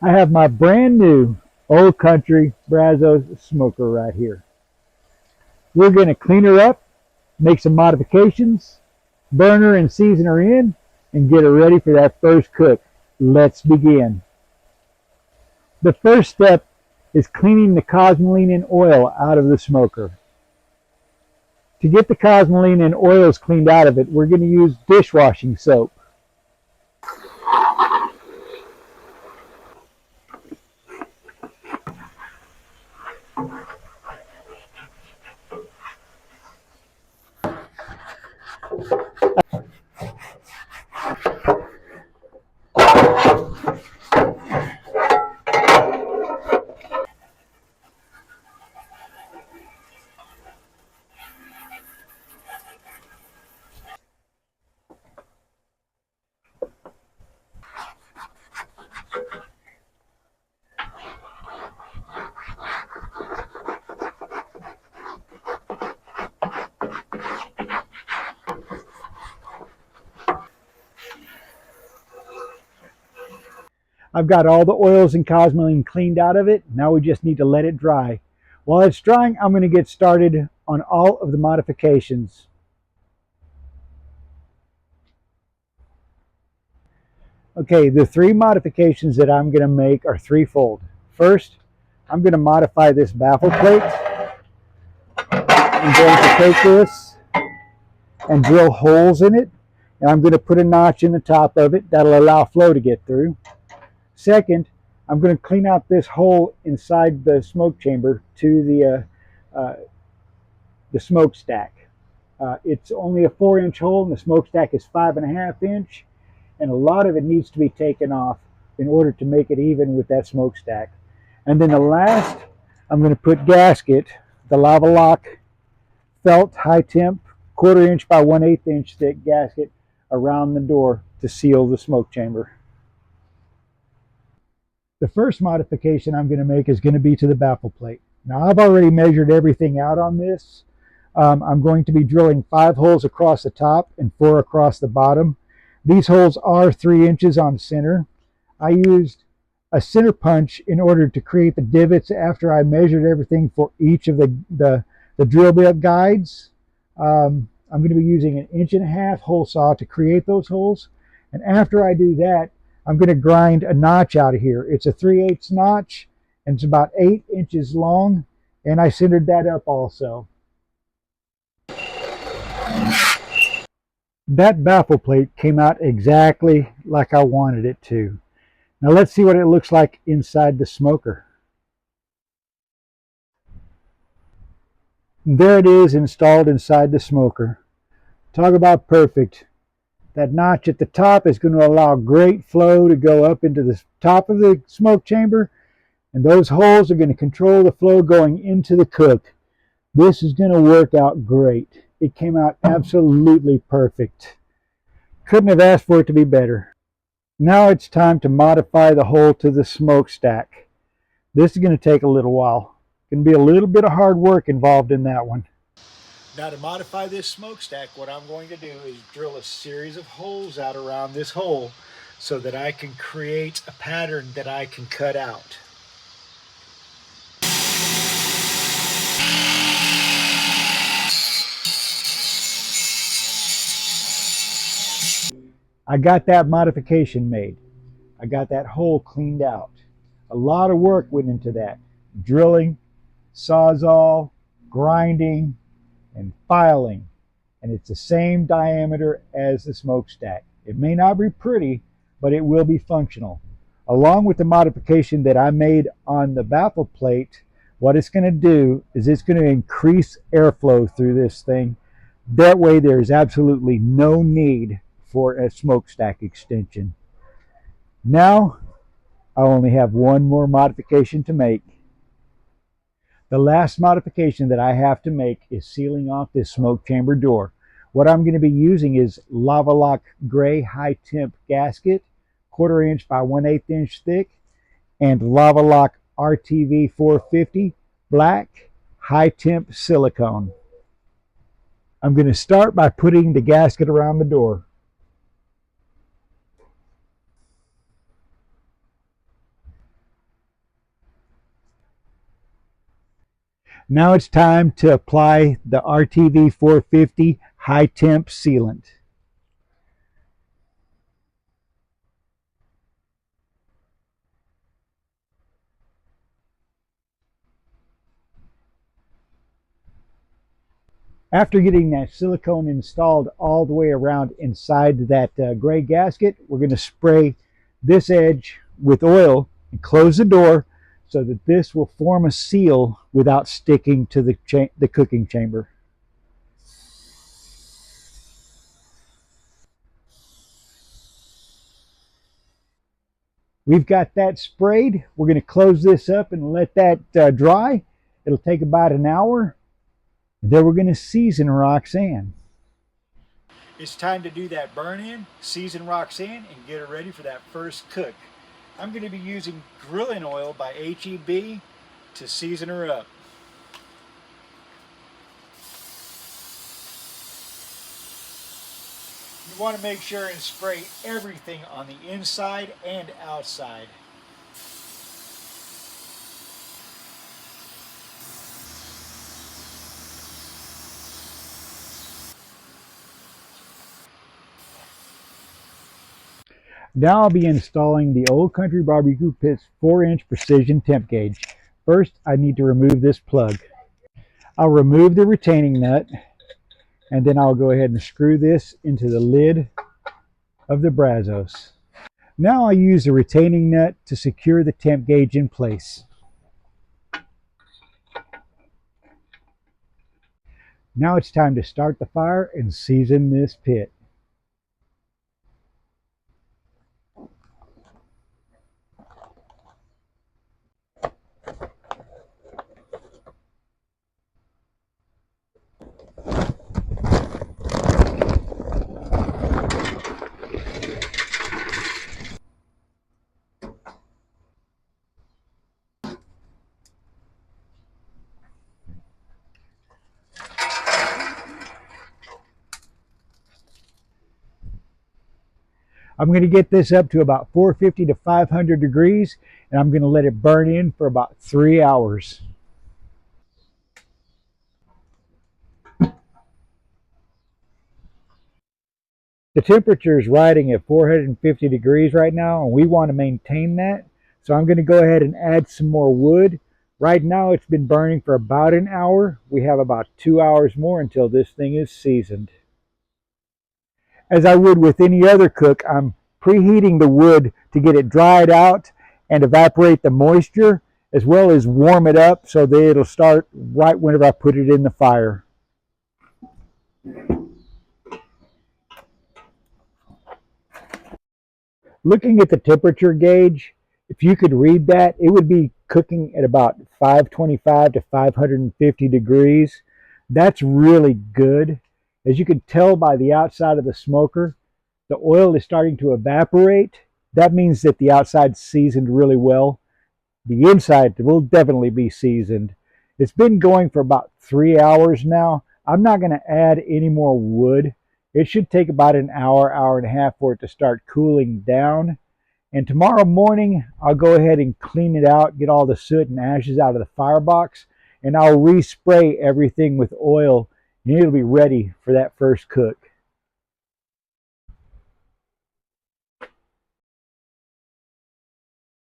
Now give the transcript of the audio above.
I have my brand new Old Country Brazos smoker right here. We're going to clean her up, make some modifications, burn her and season her in, and get her ready for that first cook. Let's begin. The first step is cleaning the cosmoline and oil out of the smoker. To get the cosmoline and oils cleaned out of it, we're going to use dishwashing soap. I've got all the oils and cosmoline cleaned out of it. Now we just need to let it dry. While it's drying, I'm going to get started on all of the modifications. Okay, the three modifications that I'm going to make are threefold. First, I'm going to modify this baffle plate. I'm going to take this and drill holes in it, and I'm going to put a notch in the top of it that'll allow flow to get through. Second, I'm going to clean out this hole inside the smoke chamber to the smokestack. It's only a 4-inch hole, and the smokestack is 5.5 inch, and a lot of it needs to be taken off in order to make it even with that smokestack. And then the last, I'm going to put gasket, the lava lock felt high temp 1/4 inch by 1/8 inch thick gasket around the door to seal the smoke chamber. The first modification I'm going to make is going to be to the baffle plate. Now I've already measured everything out on this. I'm going to be drilling 5 holes across the top and 4 across the bottom. These holes are 3 inches on center. I used a center punch in order to create the divots after I measured everything for each of the drill bit guides. I'm going to be using an 1.5 inch hole saw to create those holes. And after I do that, I'm going to grind a notch out of here. It's a 3/8 notch, and it's about 8 inches long, and I centered that up also. That baffle plate came out exactly like I wanted it to. Now let's see what it looks like inside the smoker. There it is installed inside the smoker. Talk about perfect. That notch at the top is going to allow great flow to go up into the top of the smoke chamber, and those holes are going to control the flow going into the cook. This is going to work out great. It came out absolutely perfect. Couldn't have asked for it to be better. Now it's time to modify the hole to the smokestack. This is going to take a little while. Going to be a little bit of hard work involved in that one. Now to modify this smokestack, what I'm going to do is drill a series of holes out around this hole so that I can create a pattern that I can cut out. I got that modification made. I got that hole cleaned out. A lot of work went into that. Drilling, sawzall, grinding, and filing. And it's the same diameter as the smokestack. It may not be pretty, but it will be functional. Along with the modification that I made on the baffle plate, what it's going to do is it's going to increase airflow through this thing. That way there's absolutely no need for a smokestack extension. Now I only have one more modification to make. The last modification that I have to make is sealing off this smoke chamber door. What I'm going to be using is Lava Lock Gray High Temp Gasket, 1/4 inch by 1/8 inch thick, and Lava Lock RTV 450 Black High Temp Silicone. I'm going to start by putting the gasket around the door. Now it's time to apply the RTV 450 high temp sealant. After getting that silicone installed all the way around inside that gray gasket, we're going to spray this edge with oil and close the door so that this will form a seal without sticking to the cooking chamber. We've got that sprayed. We're going to close this up and let that dry. It'll take about an hour. Then we're going to season Roxanne. It's time to do that burn in, season Roxanne, and get her ready for that first cook. I'm going to be using grilling oil by HEB to season her up. You want to make sure and spray everything on the inside and outside. Now I'll be installing the Old Country Barbecue Pit's 4-inch precision temp gauge. First, I need to remove this plug. I'll remove the retaining nut, and then I'll go ahead and screw this into the lid of the Brazos. Now I'll use the retaining nut to secure the temp gauge in place. Now it's time to start the fire and season this pit. I'm going to get this up to about 450 to 500 degrees, and I'm going to let it burn in for about 3 hours. The temperature is riding at 450 degrees right now, and we want to maintain that. So I'm going to go ahead and add some more wood. Right now it's been burning for about an hour. We have about 2 hours more until this thing is seasoned. As I would with any other cook, I'm preheating the wood to get it dried out and evaporate the moisture, as well as warm it up so that it'll start right whenever I put it in the fire. Looking at the temperature gauge, if you could read that, it would be cooking at about 525 to 550 degrees. That's really good. As you can tell by the outside of the smoker, the oil is starting to evaporate. That means that the outside's seasoned really well. The inside will definitely be seasoned. It's been going for about 3 hours now. I'm not going to add any more wood. It should take about an hour, hour and a half for it to start cooling down. And tomorrow morning, I'll go ahead and clean it out, get all the soot and ashes out of the firebox, and I'll respray everything with oil, and it'll be ready for that first cook.